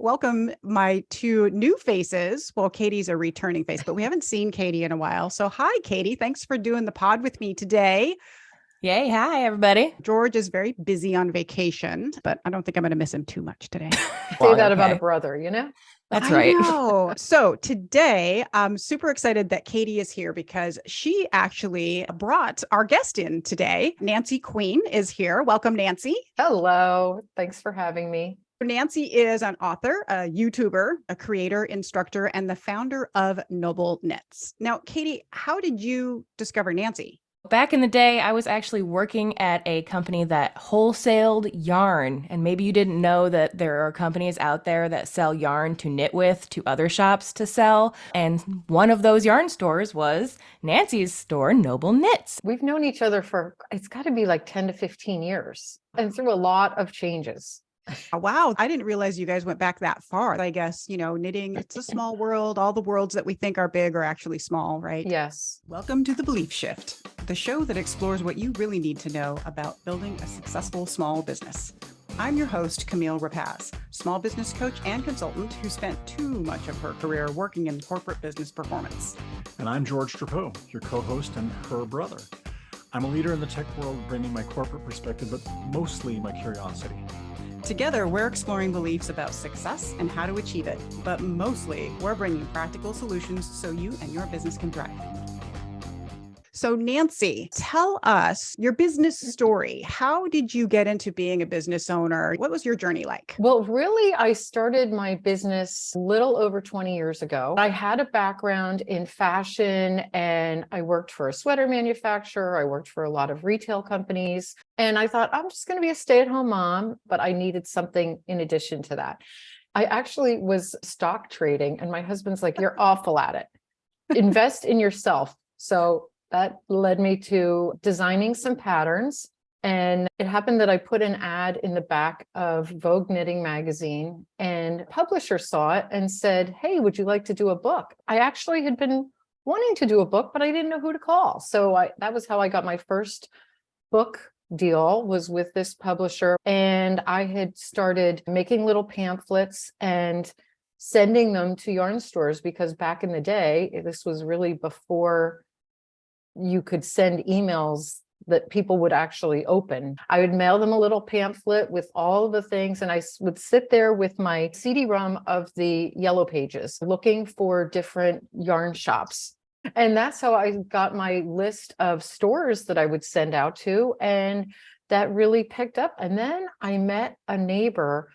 welcome my two new faces. Well, Katie's a returning face, but we haven't seen Katie in a while. So hi, Katie. Thanks for doing the pod with me today. Yay. Hi, everybody. George is very busy on vacation, but I don't think I'm going to miss him too much today. Say that about a brother, That's right. I know. So today I'm super excited that Katie is here because she actually brought our guest in today. Nancy Queen is here. Welcome, Nancy. Hello. Thanks for having me. Nancy is an author, a YouTuber, a creator, instructor, and the founder of Noble Knits. Now, Katie, how did you discover Nancy? Back in the day, I was actually working at a company that wholesaled yarn. And maybe you didn't know that there are companies out there that sell yarn to knit with to other shops to sell. And one of those yarn stores was Nancy's store, Noble Knits. We've known each other for, it's got to be like 10 to 15 years and through a lot of changes. Wow. I didn't realize you guys went back that far. I guess, knitting, it's a small world. All the worlds that we think are big are actually small, right? Yes. Welcome to The Belief Shift, the show that explores what you really need to know about building a successful small business. I'm your host, Camille Rapacz, small business coach and consultant who spent too much of her career working in corporate business performance. And I'm George Drapeau, your co-host and her brother. I'm a leader in the tech world, bringing my corporate perspective, but mostly my curiosity. Together, we're exploring beliefs about success and how to achieve it, but mostly we're bringing practical solutions so you and your business can thrive. So Nancy, tell us your business story. How did you get into being a business owner? What was your journey like? Well, really, I started my business a little over 20 years ago. I had a background in fashion and I worked for a sweater manufacturer. I worked for a lot of retail companies. And I thought, I'm just going to be a stay-at-home mom, but I needed something in addition to that. I actually was stock trading and my husband's like, you're awful at it. Invest in yourself. So that led me to designing some patterns. And it happened that I put an ad in the back of Vogue Knitting magazine and a publisher saw it and said, hey, would you like to do a book? I actually had been wanting to do a book, but I didn't know who to call. So that was how I got my first book deal, was with this publisher. And I had started making little pamphlets and sending them to yarn stores because back in the day, this was really before you could send emails that people would actually open. I would mail them a little pamphlet with all of the things, and I would sit there with my CD-ROM of the Yellow Pages looking for different yarn shops. And that's how I got my list of stores that I would send out to, and that really picked up. And then I met a neighbor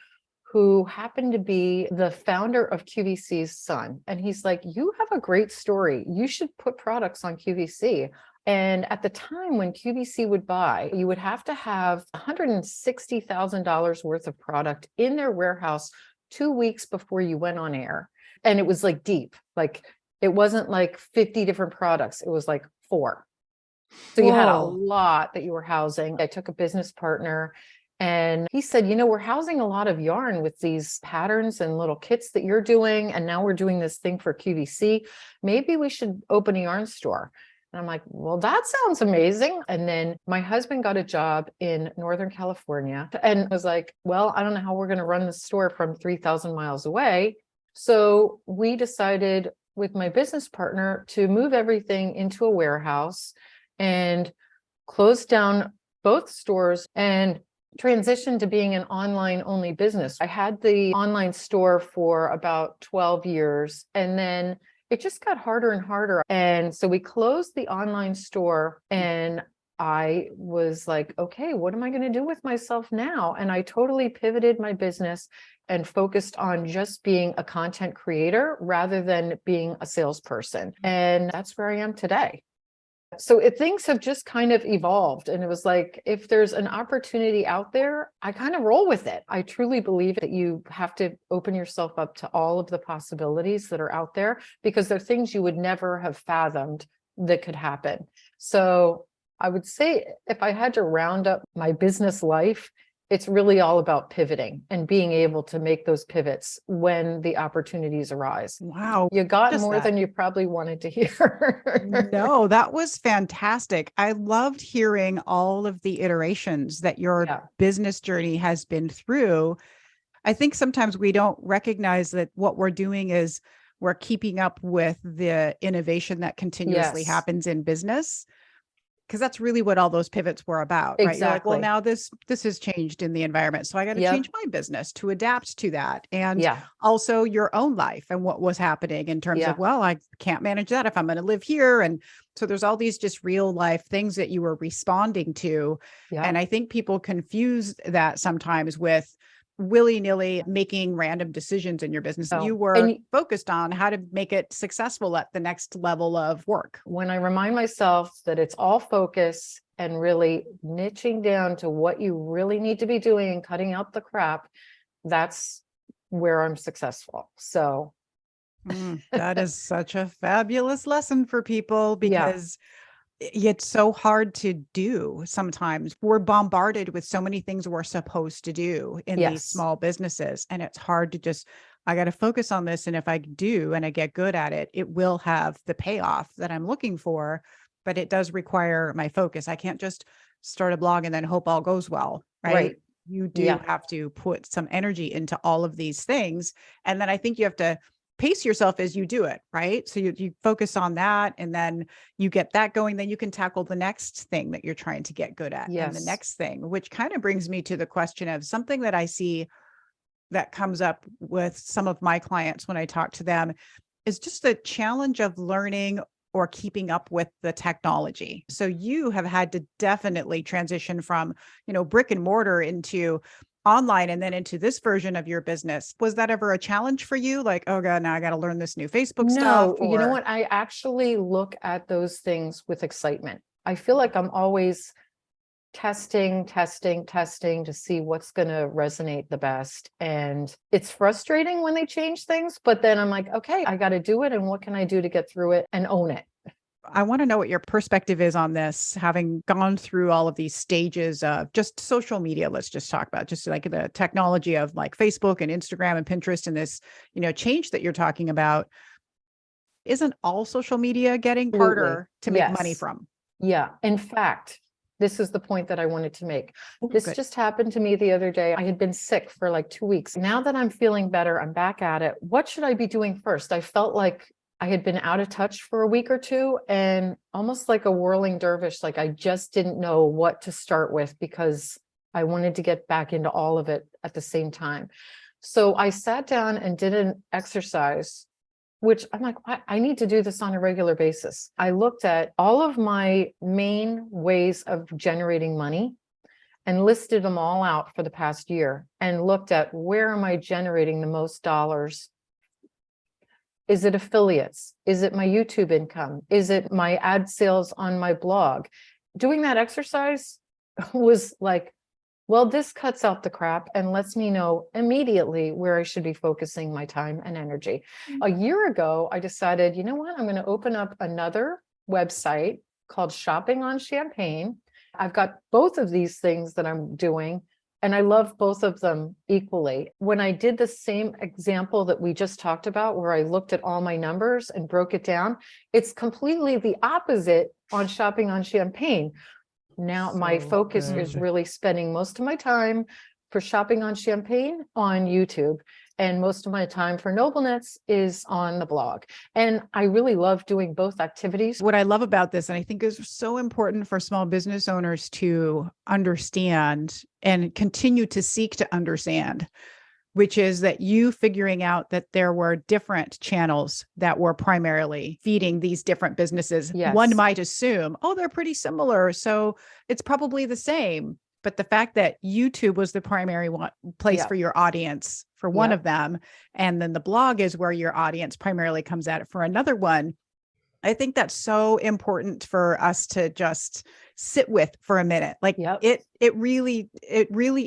who happened to be the founder of QVC's son. And he's like, you have a great story. You should put products on QVC. And at the time when QVC would buy, you would have to have $160,000 worth of product in their warehouse 2 weeks before you went on air. And it was like deep, like it wasn't like 50 different products. It was like 4. So you had a lot that you were housing. I took a business partner and he said, we're housing a lot of yarn with these patterns and little kits that you're doing. And now we're doing this thing for QVC. Maybe we should open a yarn store. And I'm like, well, that sounds amazing. And then my husband got a job in Northern California and was like, well, I don't know how we're going to run the store from 3,000 miles away. So we decided with my business partner to move everything into a warehouse and close down both stores and transition to being an online only business. I had the online store for about 12 years and then it just got harder and harder. And so we closed the online store and I was like, okay, what am I going to do with myself now? And I totally pivoted my business and focused on just being a content creator rather than being a salesperson. And that's where I am today. So things have just kind of evolved. And it was like, if there's an opportunity out there, I kind of roll with it. I truly believe that you have to open yourself up to all of the possibilities that are out there because they're things you would never have fathomed that could happen. So I would say if I had to round up my business life, it's really all about pivoting and being able to make those pivots when the opportunities arise. Wow. You got more than you probably wanted to hear. No, that was fantastic. I loved hearing all of the iterations that your business journey has been through. I think sometimes we don't recognize that what we're doing is we're keeping up with the innovation that continuously Yes, happens in business. Because that's really what all those pivots were about, right? You're like, well, exactly. now this has changed in the environment. So I got to change Yep. my business to adapt to that. And Yeah. also your own life and what was happening in terms of, Yeah. well, I can't manage that if I'm going to live here. And so there's all these just real life things that you were responding to. Yeah. And I think people confuse that sometimes with willy-nilly making random decisions in your business. Oh, You were and focused on how to make it successful at the next level of work. when I remind myself that it's all focus and really niching down to what you really need to be doing and cutting out the crap, that's where I'm successful. So That is such a fabulous lesson for people yeah, because it's so hard to do sometimes. We're bombarded with so many things we're supposed to do in these yes, small businesses. And it's hard to just, I got to focus on this. And if I do and I get good at it, it will have the payoff that I'm looking for. But it does require my focus. I can't just start a blog and then hope all goes well, right? right. You do Yeah, have to put some energy into all of these things. And then I think you have to pace yourself as you do it, right? So you focus on that and then you get that going, then you can tackle the next thing that you're trying to get good at and the yes. next thing, which kind of brings me to the question of something that I see that comes up with some of my clients when I talk to them is just the challenge of learning or keeping up with the technology. So you have had to definitely transition from, brick and mortar into online and then into this version of your business. Was that ever a challenge for you? Like, oh God, now I got to learn this new Facebook stuff No, you know or what? I actually look at those things with excitement. I feel like I'm always testing to see what's going to resonate the best. And it's frustrating when they change things, but then I'm like, okay, I got to do it. And what can I do to get through it and own it? I want to know what your perspective is on this, having gone through all of these stages of just social media. Let's just talk about just like the technology of like Facebook and Instagram and Pinterest and this, change that you're talking about. Isn't all social media getting Absolutely. harder to make money Yes. from? Yeah. In fact, this is the point that I wanted to make. Oh, This good. just happened to me the other day. I had been sick for like 2 weeks. Now that I'm feeling better, I'm back at it. What should I be doing first? I felt like I had been out of touch for a week or two and almost like a whirling dervish. Like I just didn't know what to start with because I wanted to get back into all of it at the same time. So I sat down and did an exercise, which I'm like, I need to do this on a regular basis. I looked at all of my main ways of generating money and listed them all out for the past year and looked at where am I generating the most dollars. Is it affiliates? Is it my YouTube income? Is it my ad sales on my blog? Doing that exercise was like, well, this cuts out the crap and lets me know immediately where I should be focusing my time and energy. A year ago, I decided, you know what? I'm going to open up another website called Shopping on Champagne. I've got both of these things that I'm doing, and I love both of them equally. When I did the same example that we just talked about, where I looked at all my numbers and broke it down, it's completely the opposite on Shopping on Champagne. Now my So focus is good. really spending most of my time for Shopping on Champagne on YouTube, and most of my time for Noblenets is on the blog. And I really love doing both activities. What I love about this, and I think is so important for small business owners to understand and continue to seek to understand, which is that you figuring out that there were different channels that were primarily feeding these different businesses. One Yes. might assume, oh, they're pretty similar, so it's probably the same. But the fact that YouTube was the primary place Yeah. for your audience for one Yep. of them, and then the blog is where your audience primarily comes at it for another one, I think that's so important for us to just sit with for a minute. Like Yep. it really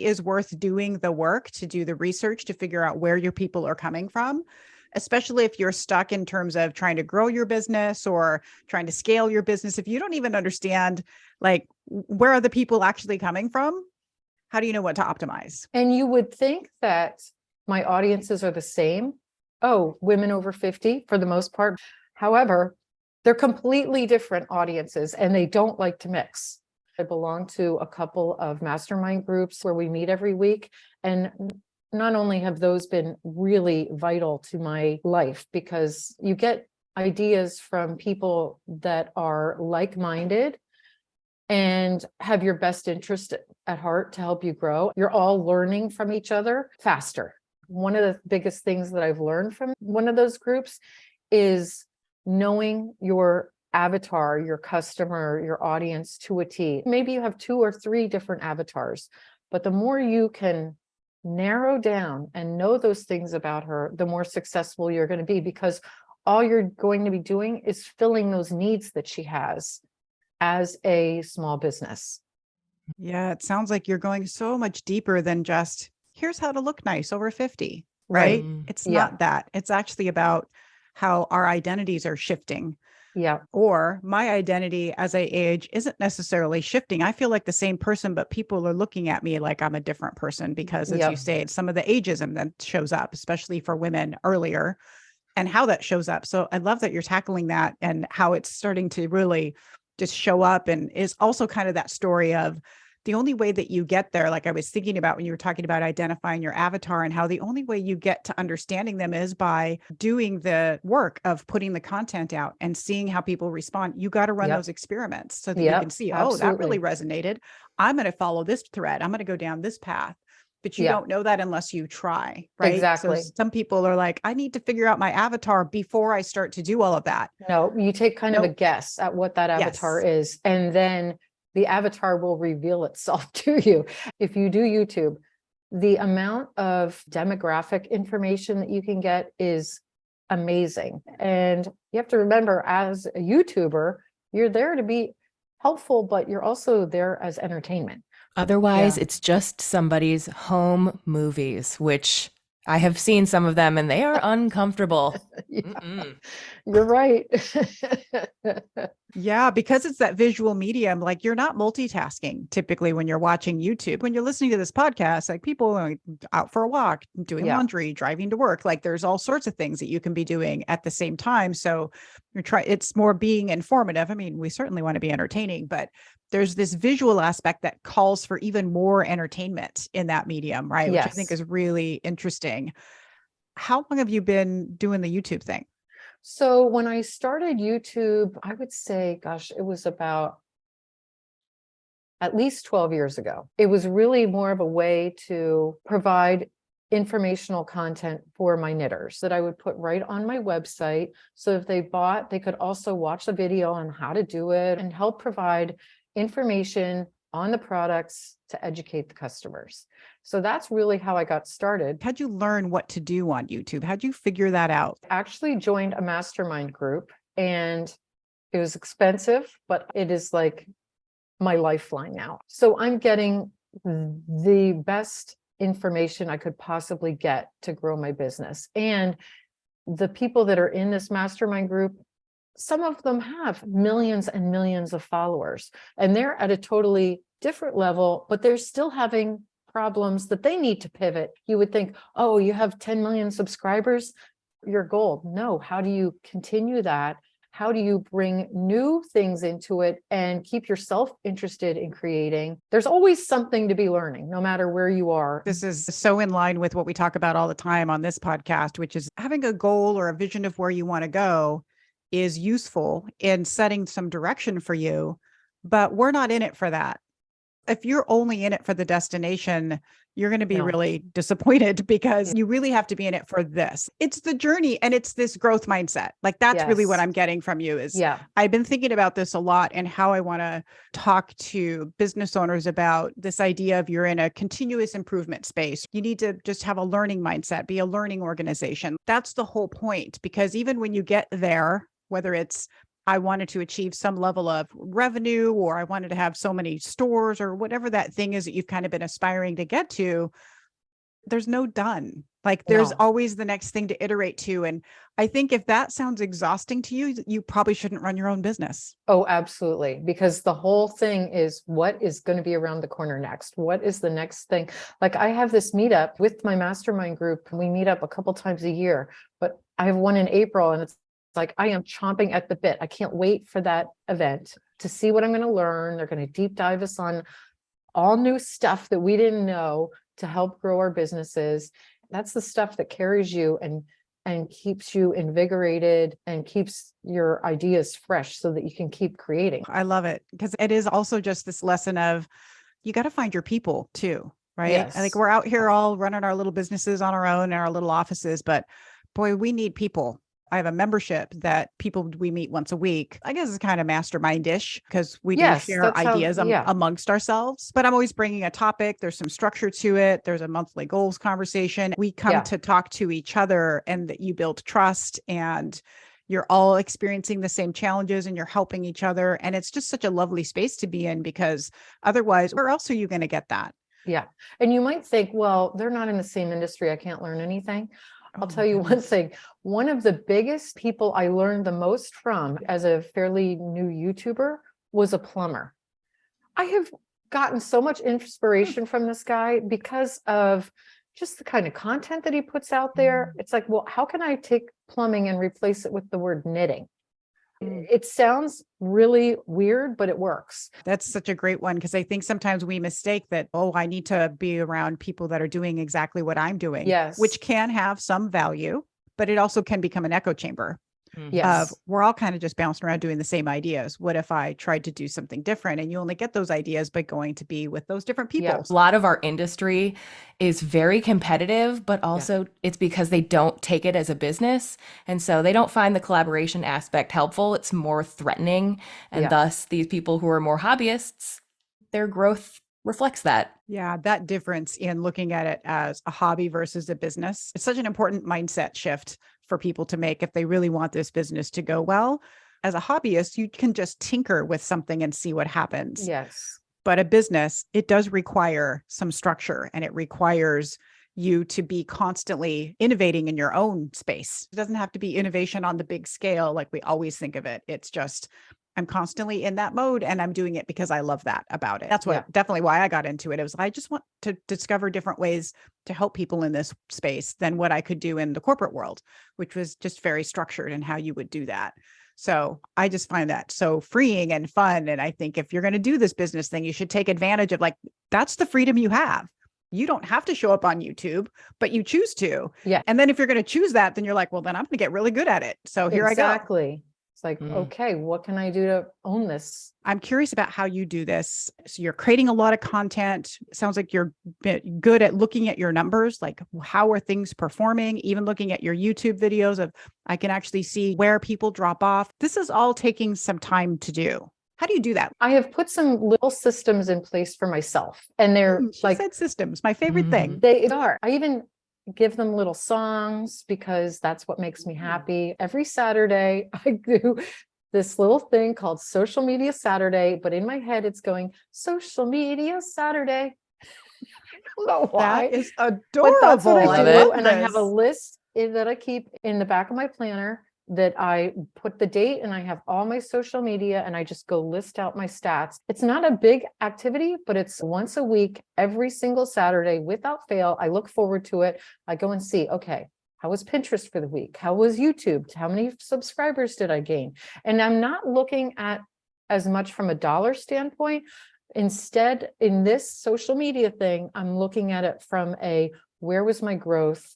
is worth doing the work to do the research to figure out where your people are coming from, especially if you're stuck in terms of trying to grow your business or trying to scale your business. If you don't even understand like where are the people actually coming from, how do you know what to optimize? And you would think that my audiences are the same. Oh, women over 50 for the most part. However, they're completely different audiences and they don't like to mix. I belong to a couple of mastermind groups where we meet every week, and not only have those been really vital to my life, because you get ideas from people that are like-minded and have your best interest at heart to help you grow. You're all learning from each other faster. One of the biggest things that I've learned from one of those groups is knowing your avatar, your customer, your audience to a T. Maybe you have 2 or 3 different avatars, but the more you can narrow down and know those things about her, the more successful you're going to be, because all you're going to be doing is filling those needs that she has as a small business. Yeah, it sounds like you're going so much deeper than just here's how to look nice over 50, right? It's Yeah. not that. It's actually about how our identities are shifting. Yeah. Or my identity as I age isn't necessarily shifting. I feel like the same person, but people are looking at me like I'm a different person because, as you say, some of the ageism that shows up, especially for women earlier, and how that shows up. So I love that you're tackling that and how it's starting to really just show up, and is also kind of that story of the only way that you get there. Like I was thinking about when you were talking about identifying your avatar, and how the only way you get to understanding them is by doing the work of putting the content out and seeing how people respond. You got to run those experiments so that you can see, oh, that really resonated. I'm going to follow this thread. I'm going to go down this path. But you don't know that unless you try, right? Exactly. So some people are like, I need to figure out my avatar before I start to do all of that. No, you take kind of a guess at what that avatar is, and then the avatar will reveal itself to you. If you do YouTube, the amount of demographic information that you can get is amazing. And you have to remember, as a YouTuber, you're there to be helpful, but you're also there as entertainment. Otherwise, it's just somebody's home movies, which I have seen some of them and they are uncomfortable. You're right. Yeah, because it's that visual medium, like you're not multitasking typically when you're watching YouTube. When you're listening to this podcast, like people are out for a walk, doing laundry, driving to work, like there's all sorts of things that you can be doing at the same time. So it's more being informative. I mean, we certainly want to be entertaining, but there's this visual aspect that calls for even more entertainment in that medium, right? Which I think is really interesting. How long have you been doing the YouTube thing? So when I started YouTube, I would say, gosh, it was about at least 12 years ago. It was really more of a way to provide informational content for my knitters that I would put right on my website. So if they bought, they could also watch the video on how to do it and help provide information on the products to educate the customers. So that's really how I got started. How'd you learn what to do on YouTube? How'd you figure that out? Actually joined a mastermind group, and it was expensive, but it is like my lifeline now. So I'm getting the best information I could possibly get to grow my business. And the people that are in this mastermind group, some of them have millions and millions of followers, and they're at a totally different level, but they're still having problems that they need to pivot. You would think, oh, you have 10 million subscribers, you're gold. No, how do you continue that? How do you bring new things into it and keep yourself interested in creating? There's always something to be learning, no matter where you are. This is so in line with what we talk about all the time on this podcast, which is having a goal or a vision of where you want to go is useful in setting some direction for you, but we're not in it for that. If you're only in it for the destination, you're going to be really disappointed, because you really have to be in it for this. It's the journey, and it's this growth mindset. Like that's really what I'm getting from you is I've been thinking about this a lot, and how I want to talk to business owners about this idea of you're in a continuous improvement space. You need to just have a learning mindset, be a learning organization. That's the whole point, because even when you get there, whether it's I wanted to achieve some level of revenue, or I wanted to have so many stores, or whatever that thing is that you've kind of been aspiring to get to, there's no done. Like there's always the next thing to iterate to. And I think if that sounds exhausting to you, you probably shouldn't run your own business. Oh, absolutely. Because the whole thing is what is going to be around the corner next? What is the next thing? Like I have this meetup with my mastermind group. We meet up a couple times a year, but I have one in April, and it's like I am chomping at the bit. I can't wait for that event to see what I'm going to learn. They're going to deep dive us on all new stuff that we didn't know, to help grow our businesses. That's the stuff that carries you and keeps you invigorated and keeps your ideas fresh so that you can keep creating. I love it, because it is also just this lesson of you got to find your people too, right? Yes. Like we're out here all running our little businesses on our own in our little offices, but boy, we need people. I have a membership that people we meet once a week. I guess it's kind of mastermind-ish because we do Yes, share that's how- ideas yeah. amongst ourselves, but I'm always bringing a topic. There's some structure to it. There's a monthly goals conversation. We come Yeah. to talk to each other, and that you build trust, and you're all experiencing the same challenges and you're helping each other. And it's just such a lovely space to be in, because otherwise, where else are you going to get that? Yeah. And you might think, well, they're not in the same industry. I can't learn anything. I'll tell you one thing. One of the biggest people I learned the most from as a fairly new YouTuber was a plumber. I have gotten so much inspiration from this guy because of just the kind of content that he puts out there. It's like, well, how can I take plumbing and replace it with the word knitting? It sounds really weird, but it works. That's such a great one, because I think sometimes we mistake that, oh, I need to be around people that are doing exactly what I'm doing, Yes. which can have some value, but it also can become an echo chamber Yes. of we're all kind of just bouncing around doing the same ideas. What if I tried to do something different? And you only get those ideas by going to be with those different people. Yeah. A lot of our industry is very competitive, but also it's because they don't take it as a business. And so they don't find the collaboration aspect helpful. It's more threatening. And Yeah. thus, these people who are more hobbyists, their growth reflects that. Yeah, that difference in looking at it as a hobby versus a business. It's such an important mindset shift for people to make if they really want this business to go well. As a hobbyist, you can just tinker with something and see what happens. Yes. But a business, it does require some structure, and it requires you to be constantly innovating in your own space. It doesn't have to be innovation on the big scale like we always think of it. It's just, I'm constantly in that mode, and I'm doing it because I love that about it. That's what definitely why I got into it. It was, I just want to discover different ways to help people in this space than what I could do in the corporate world, which was just very structured in how you would do that. So I just find that so freeing and fun. And I think if you're going to do this business thing, you should take advantage of, like, that's the freedom you have. You don't have to show up on YouTube, but you choose to. Yeah. And then if you're going to choose that, then you're like, well, then I'm going to get really good at it. So here I go. Exactly. It's like, okay, what can I do to own this? I'm curious about how you do this. So you're creating a lot of content. It sounds like you're good at looking at your numbers, like how are things performing, even looking at your YouTube videos of, I can actually see where people drop off. This is all taking some time to do. How do you do that? I have put some little systems in place for myself, and they're She said systems, my favorite thing. They are. I even give them little songs because that's what makes me happy. Every Saturday, I do this little thing called Social Media Saturday, but in my head, it's going Social Media Saturday. I don't know why. That is But adorable. that's what I Love do. it. And I have a list that I keep in the back of my planner that I put the date, and I have all my social media, and I just go list out my stats. It's not a big activity, but it's once a week, every single Saturday without fail. I look forward to it. I go and see, okay, how was Pinterest for the week? How was YouTube? How many subscribers did I gain? And I'm not looking at as much from a dollar standpoint. Instead, in this social media thing, I'm looking at it from a, where was my growth?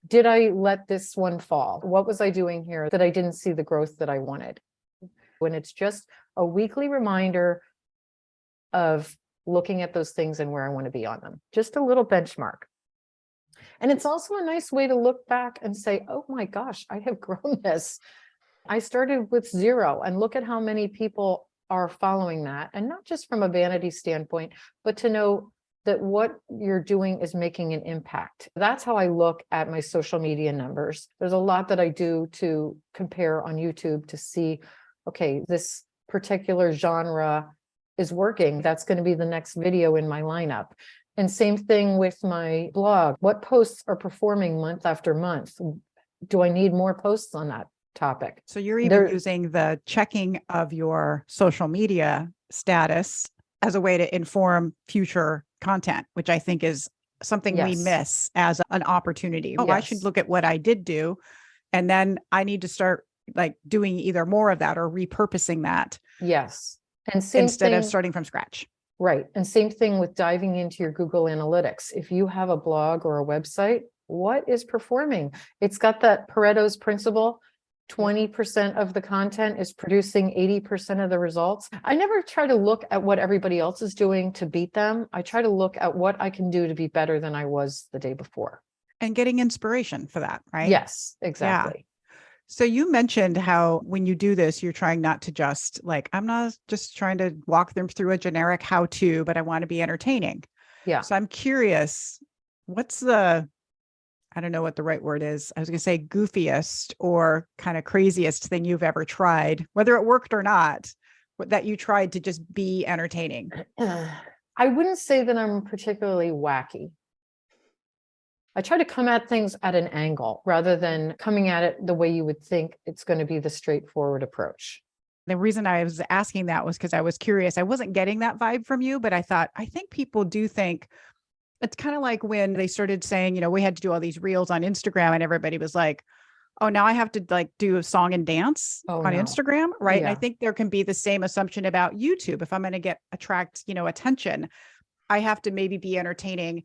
Did I let this one fall? What was I doing here that I didn't see the growth that I wanted? When it's just a weekly reminder of looking at those things and where I want to be on them, just a little benchmark. And it's also a nice way to look back and say, oh my gosh, I have grown this. I started with 0, and look at how many people are following that. And not just from a vanity standpoint, but to know that what you're doing is making an impact. That's how I look at my social media numbers. There's a lot that I do to compare on YouTube to see, okay, this particular genre is working. That's going to be the next video in my lineup. And same thing with my blog. What posts are performing month after month? Do I need more posts on that topic? So you're even using the checking of your social media status as a way to inform future content, which I think is something we miss as an opportunity. Oh, I should look at what I did do. And then I need to start like doing either more of that or repurposing that. Yes. And same instead thing, of starting from scratch. Right. And same thing with diving into your Google Analytics. If you have a blog or a website, what is performing? It's got that Pareto's principle. 20% of the content is producing 80% of the results. I never try to look at what everybody else is doing to beat them. I try to look at what I can do to be better than I was the day before. And getting inspiration for that, right? Yes, exactly. So you mentioned how when you do this, you're trying not to just like, I'm not just trying to walk them through a generic how to, but I want to be entertaining. Yeah. So I'm curious, what's the, I don't know what the right word is. I was going to say goofiest or kind of craziest thing you've ever tried, whether it worked or not, that you tried to just be entertaining. I wouldn't say that I'm particularly wacky. I try to come at things at an angle rather than coming at it the way you would think it's going to be the straightforward approach. The reason I was asking that was because I was curious. I wasn't getting that vibe from you, but I thought, I think people do think it's kind of like when they started saying, we had to do all these reels on Instagram and everybody was like, oh, now I have to like do a song and dance on Instagram. Right. And I think there can be the same assumption about YouTube. If I'm going to attract, attention, I have to maybe be entertaining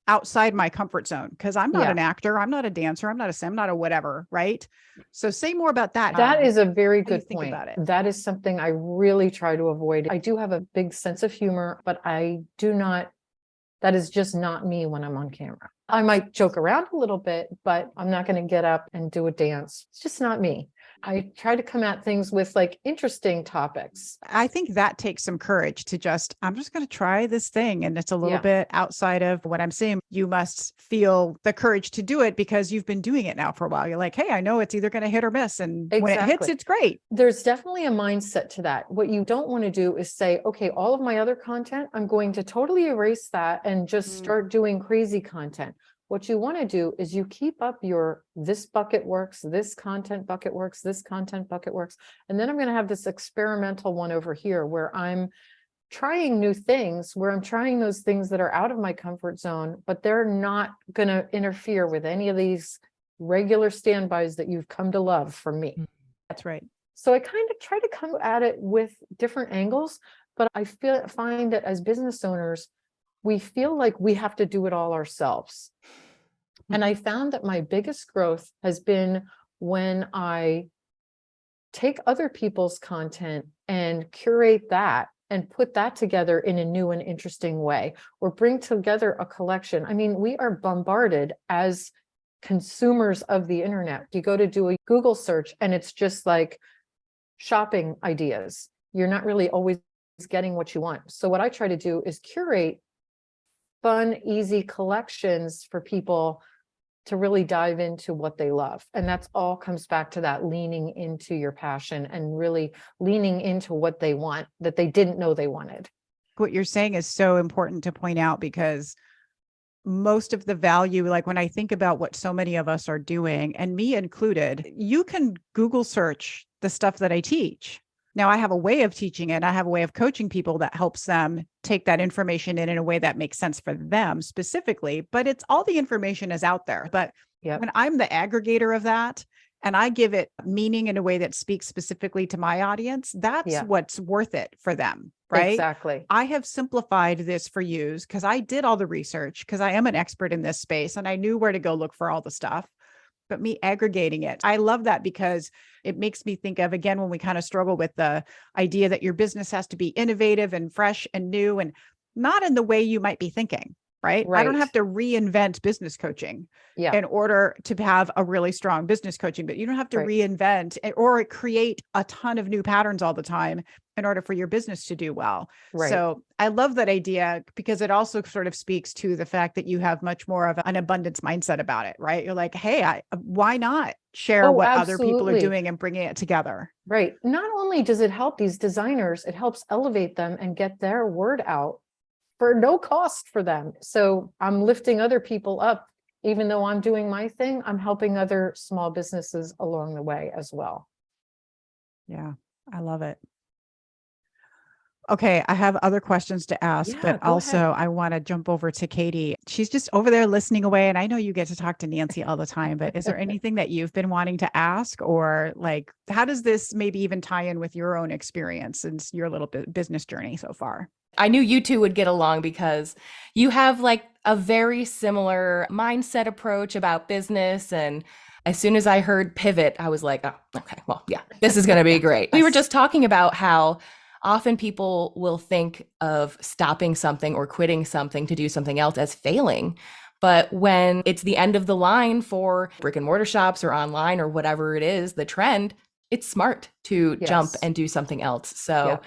outside my comfort zone because I'm not an actor. I'm not a dancer. I'm not a whatever. Right. So say more about that. That is a very good point. About it. That is something I really try to avoid. I do have a big sense of humor, but that is just not me when I'm on camera. I might joke around a little bit, but I'm not going to get up and do a dance. It's just not me. I try to come at things with like interesting topics. I think that takes some courage to I'm just going to try this thing. And it's a little bit outside of what I'm saying. You must feel the courage to do it because you've been doing it now for a while. You're like, hey, I know it's either going to hit or miss. And when it hits, it's great. There's definitely a mindset to that. What you don't want to do is say, okay, all of my other content, I'm going to totally erase that and just start doing crazy content. What you want to do is you keep up this bucket works, this content bucket works, this content bucket works. And then I'm going to have this experimental one over here where I'm trying new things, where I'm trying those things that are out of my comfort zone, but they're not going to interfere with any of these regular standbys that you've come to love from me. That's right. So I kind of try to come at it with different angles, but I find that as business owners, we feel like we have to do it all ourselves. And I found that my biggest growth has been when I take other people's content and curate that and put that together in a new and interesting way, or bring together a collection. I mean, we are bombarded as consumers of the internet. You go to do a Google search and it's just like shopping ideas. You're not really always getting what you want. So what I try to do is curate fun, easy collections for people to really dive into what they love. And that's all comes back to that leaning into your passion and really leaning into what they want that they didn't know they wanted. What you're saying is so important to point out because most of the value, like when I think about what so many of us are doing, and me included, you can Google search the stuff that I teach. Now I have a way of teaching it. I have a way of coaching people that helps them take that information in a way that makes sense for them specifically, but it's all the information is out there. But when I'm the aggregator of that and I give it meaning in a way that speaks specifically to my audience, that's what's worth it for them, right? Exactly. I have simplified this for you because I did all the research because I am an expert in this space and I knew where to go look for all the stuff. But me aggregating it, I love that because it makes me think of, again, when we kind of struggle with the idea that your business has to be innovative and fresh and new and not in the way you might be thinking, right? I don't have to reinvent business coaching in order to have a really strong business coaching, but you don't have to reinvent or create a ton of new patterns all the time in order for your business to do well. So I love that idea because it also sort of speaks to the fact that you have much more of an abundance mindset about it, right? You're like, hey, why not share what other people are doing and bringing it together? Right. Not only does it help these designers, it helps elevate them and get their word out for no cost for them. So I'm lifting other people up. Even though I'm doing my thing, I'm helping other small businesses along the way as well. Yeah, I love it. Okay, I have other questions to ask, Yeah, but go ahead. also I want to jump over to Katie. She's just over there listening away. And I know you get to talk to Nancy all the time, but is there anything that you've been wanting to ask? Or like, how does this maybe even tie in with your own experience and your little business journey so far? I knew you two would get along because you have like a very similar mindset approach about business. And as soon as I heard pivot, I was like, oh, okay, well, yeah, this is going to be great. We were just talking about how often people will think of stopping something or quitting something to do something else as failing. But when it's the end of the line for brick and mortar shops or online or whatever it is, the trend, it's smart to jump Yes. and do something else. So Yeah.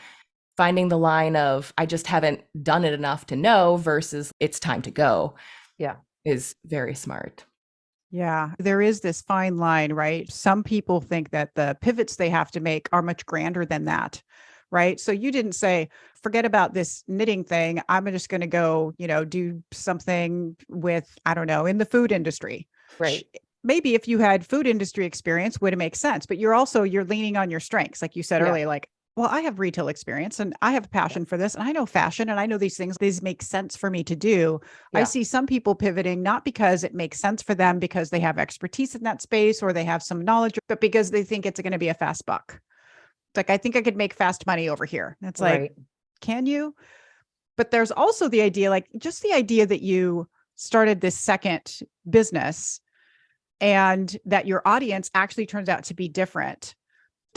finding the line of I just haven't done it enough to know versus it's time to go Yeah. is very smart. Yeah, there is this fine line, right? Some people think that the pivots they have to make are much grander than that, right? So you didn't say, forget about this knitting thing. I'm just going to go, do something with, I don't know, in the food industry. Right. Maybe if you had food industry experience, would it make sense? But you're leaning on your strengths. Like you said Yeah. earlier, like, well, I have retail experience and I have a passion for this and I know fashion and I know these things. These make sense for me to do. I Yeah. see some people pivoting, not because it makes sense for them because they have expertise in that space or they have some knowledge, but because they think it's going to be a fast buck. It's like, I think I could make fast money over here. It's like, Right. can you? But there's also the idea, like just the idea that you started this second business and that your audience actually turns out to be different.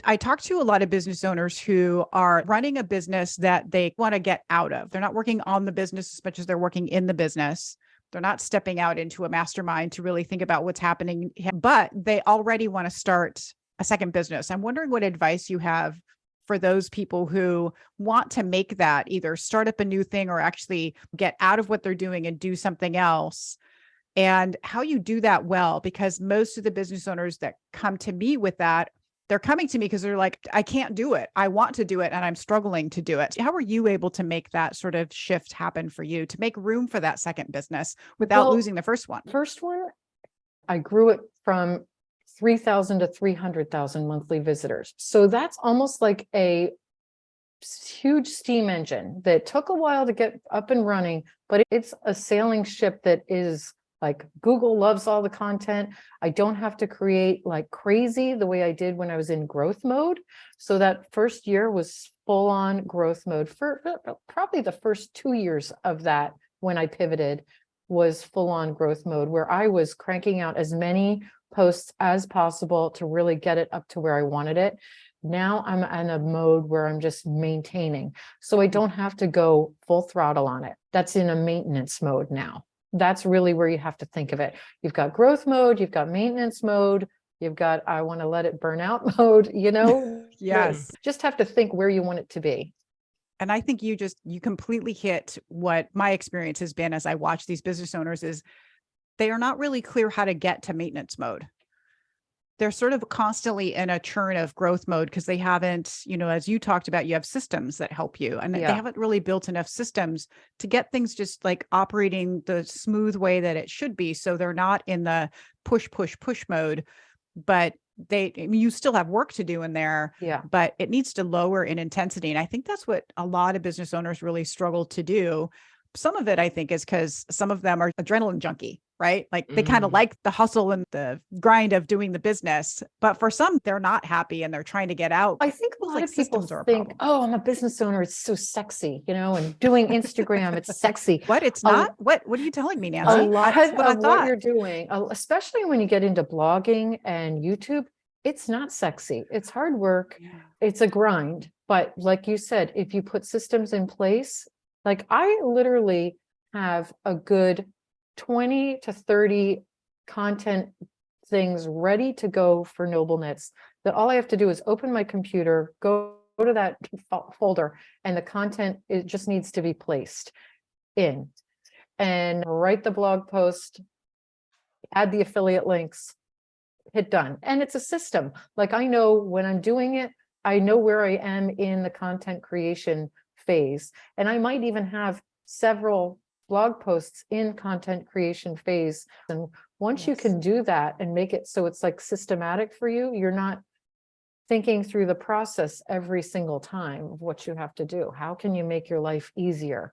I talk to a lot of business owners who are running a business that they want to get out of. They're not working on the business as much as they're working in the business. They're not stepping out into a mastermind to really think about what's happening, but they already want to start a second business. I'm wondering what advice you have for those people who want to make that either start up a new thing or actually get out of what they're doing and do something else. And how you do that well, because most of the business owners that come to me with that, they're coming to me because they're like, I can't do it. I want to do it and I'm struggling to do it. How are you able to make that sort of shift happen for you to make room for that second business without Well, losing the first one? First one, I grew it from 3,000 to 300,000 monthly visitors. So that's almost like a huge steam engine that took a while to get up and running, but it's a sailing ship that is like Google loves all the content. I don't have to create like crazy the way I did when I was in growth mode. So that first year was full on growth mode. For probably the first 2 years of that when I pivoted was full on growth mode, where I was cranking out as many posts as possible to really get it up to where I wanted it. Now I'm in a mode where I'm just maintaining. So I don't have to go full throttle on it. That's in a maintenance mode now. That's really where you have to think of it. You've got growth mode, you've got maintenance mode, you've got I want to let it burn out mode, Yes. Just have to think where you want it to be. And I think you completely hit what my experience has been as I watch these business owners is they are not really clear how to get to maintenance mode. They're sort of constantly in a churn of growth mode because they haven't, as you talked about, you have systems that help you and they haven't really built enough systems to get things just like operating the smooth way that it should be. So they're not in the push mode, but you still have work to do in there, but it needs to lower in intensity. And I think that's what a lot of business owners really struggle to do. Some of it, I think, is because some of them are adrenaline junkie, right? Like they kind of like the hustle and the grind of doing the business, but for some, they're not happy and they're trying to get out. I think a lot of people think, oh, I'm a business owner. It's so sexy, and doing Instagram, it's sexy. What? It's not? What are you telling me, Nancy? A lot of what you're doing, especially when you get into blogging and YouTube, it's not sexy. It's hard work. Yeah. It's a grind. But like you said, if you put systems in place, like I literally have a good 20 to 30 content things ready to go for Noble Knits that all I have to do is open my computer, go to that folder, and the content, it just needs to be placed in and write the blog post, add the affiliate links, hit done. And it's a system. Like I know when I'm doing it, I know where I am in the content creation phase. And I might even have several blog posts in content creation phase. And once you can do that and make it so it's like systematic for you, you're not thinking through the process every single time of what you have to do. How can you make your life easier?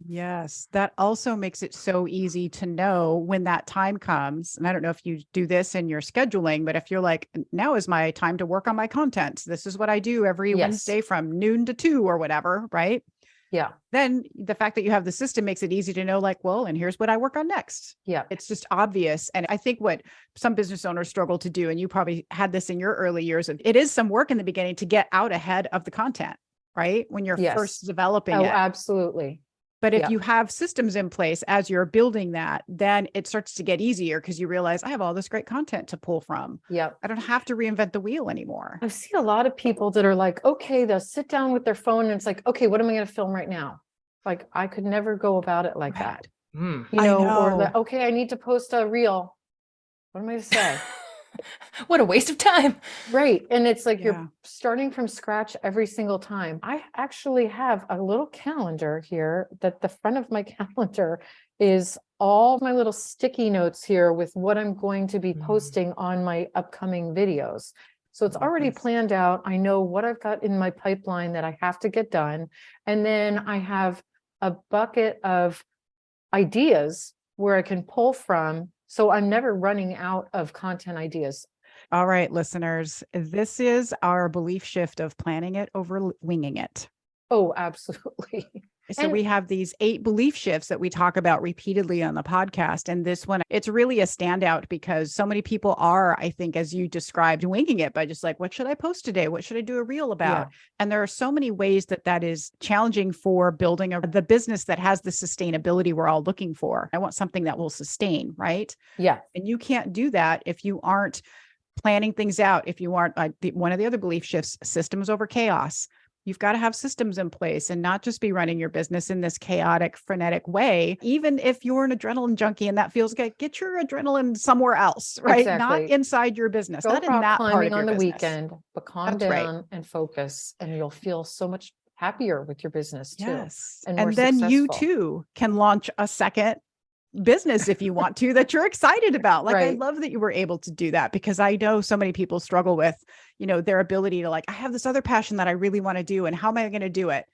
Yes, that also makes it so easy to know when that time comes. And I don't know if you do this in your scheduling, but if you're like, now is my time to work on my content. This is what I do every Yes. Wednesday from noon to 2 or whatever, right? Yeah. Then the fact that you have the system makes it easy to know, like, well, and here's what I work on next. Yeah. It's just obvious. And I think what some business owners struggle to do, and you probably had this in your early years, it is some work in the beginning to get out ahead of the content, right? When you're Yes. first developing Oh, it. absolutely. But if Yeah. you have systems in place as you're building that, then it starts to get easier because you realize I have all this great content to pull from. Yeah. I don't have to reinvent the wheel anymore. I've seen a lot of people that are like, okay, they'll sit down with their phone and it's like, okay, what am I going to film right now? Like, I could never go about it like that, Mm. you I know, or know. the, okay, I need to post a reel. What am I to say? What a waste of time. Right. And it's like Yeah. you're starting from scratch every single time. I actually have a little calendar here that the front of my calendar is all my little sticky notes here with what I'm going to be posting on my upcoming videos. So it's already Yes. planned out. I know what I've got in my pipeline that I have to get done. And then I have a bucket of ideas where I can pull from. So I'm never running out of content ideas. All right, listeners, this is our belief shift of planning it over winging it. Oh, absolutely. So And- we have these 8 belief shifts that we talk about repeatedly on the podcast. And this one, it's really a standout because so many people are, I think, as you described, winging it by just like, what should I post today? What should I do a reel about? Yeah. And there are so many ways that that is challenging for building the business that has the sustainability we're all looking for. I want something that will sustain, right? Yeah. And you can't do that if you aren't planning things out. If you aren't, one of the other belief shifts, systems over chaos. You've got to have systems in place and not just be running your business in this chaotic, frenetic way. Even if you're an adrenaline junkie and that feels good, get your adrenaline somewhere else, right? Not Exactly. inside your business, Go not in rock that part climbing of on your the business. weekend, but calm That's right. down and focus, and you'll feel so much happier with your business too. Yes. and more And then you successful. too can launch a second business if you want to, that you're excited about. Like, I Right. love that you were able to do that because I know so many people struggle with, their ability to like, I have this other passion that I really want to do. And how am I going to do it?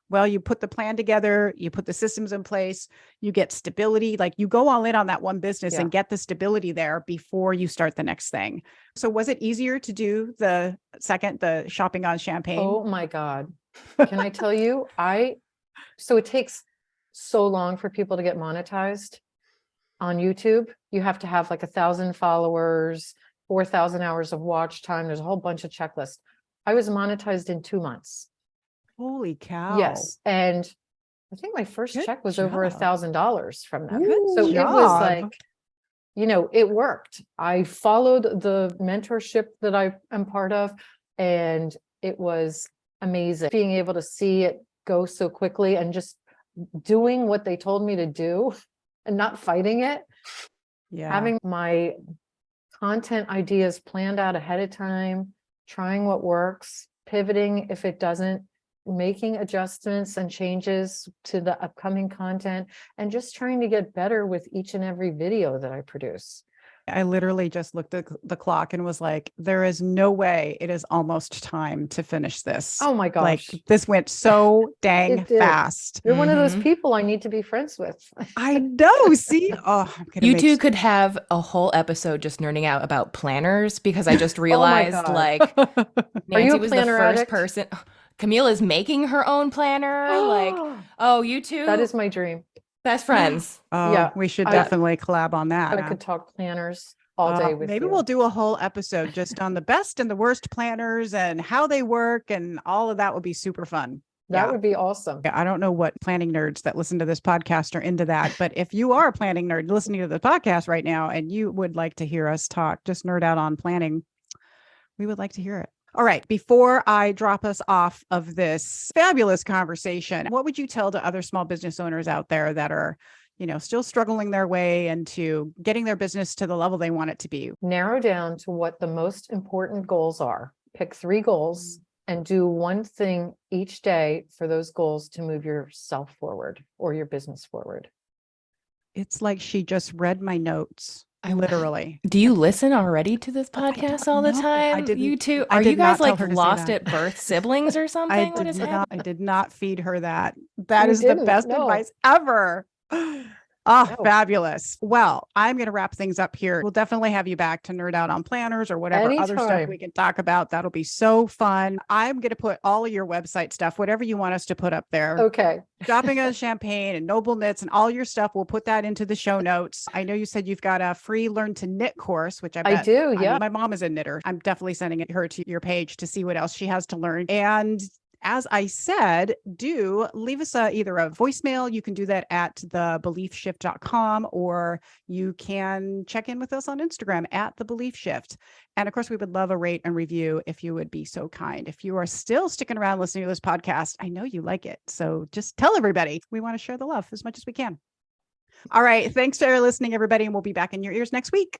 Well, you put the plan together, you put the systems in place, you get stability, like you go all in on that one business Yeah. and get the stability there before you start the next thing. So was it easier to do the shopping on champagne? Oh my God. Can I tell you, so it takes so long for people to get monetized on YouTube. You have to have like 1,000 followers, 4,000 hours of watch time. There's a whole bunch of checklists. I was monetized in 2 months. Holy cow. Yes. And I think my first Good check was over job. $1,000 from them. Good So it was job. like, it worked. I followed the mentorship that I am part of, and it was amazing being able to see it go so quickly and just doing what they told me to do and not fighting it. Yeah. Having my content ideas planned out ahead of time, trying what works, pivoting if it doesn't, making adjustments and changes to the upcoming content, and just trying to get better with each and every video that I produce. I literally just looked at the clock and was like, there is no way it is almost time to finish this. Oh my gosh. Like this went so dang It did. fast. You're one of those Mhm. people I need to be friends with. I know. See, I'm gonna You make two could have a whole episode just nerding out about planners because I just realized God. like Are you Nancy a was the planner first addict? person. Camille is making her own planner. Like, oh, you two, That is my dream. best friends. Oh, Yeah, we should I- definitely collab on that. I huh? could talk planners all day with Maybe you. we'll do a whole episode just on the best and the worst planners and how they work, and all of that would be super fun. That Yeah. would be awesome. Yeah, I don't know what planning nerds that listen to this podcast are into that, but if you are a planning nerd listening to the podcast right now and you would like to hear us talk, just nerd out on planning, we would like to hear it. All right. Before I drop us off of this fabulous conversation, what would you tell to other small business owners out there that are, still struggling their way into getting their business to the level they want it to be? Narrow down to what the most important goals are. Pick 3 goals and do one thing each day for those goals to move yourself forward or your business forward. It's like she just read my notes. Literally. Do you listen already to this podcast all the know. time? I didn't- You two, I are did you guys not tell like her to say lost that. at birth siblings or something? What is happening? I did not feed her that. That You is the didn't, best no. advice ever. No. Fabulous. Well, I'm going to wrap things up here. We'll definitely have you back to nerd out on planners or whatever other stuff Anytime. we can talk about. That'll be so fun. I'm going to put all of your website stuff, whatever you want us to put up there. Okay. Shopping on Champagne and Noble Knits and all your stuff. We'll put that into the show notes. I know you said you've got a free Learn to Knit course, which I bet. do. I Yeah. mean, my mom is a knitter. I'm definitely sending her to your page to see what else she has to learn. And as I said, do leave us either a voicemail. You can do that at thebeliefshift.com, or you can check in with us on Instagram at The Belief Shift. And of course, we would love a rate and review if you would be so kind. If you are still sticking around listening to this podcast, I know you like it. So just tell everybody. We want to share the love as much as we can. All right. Thanks for listening, everybody. And we'll be back in your ears next week.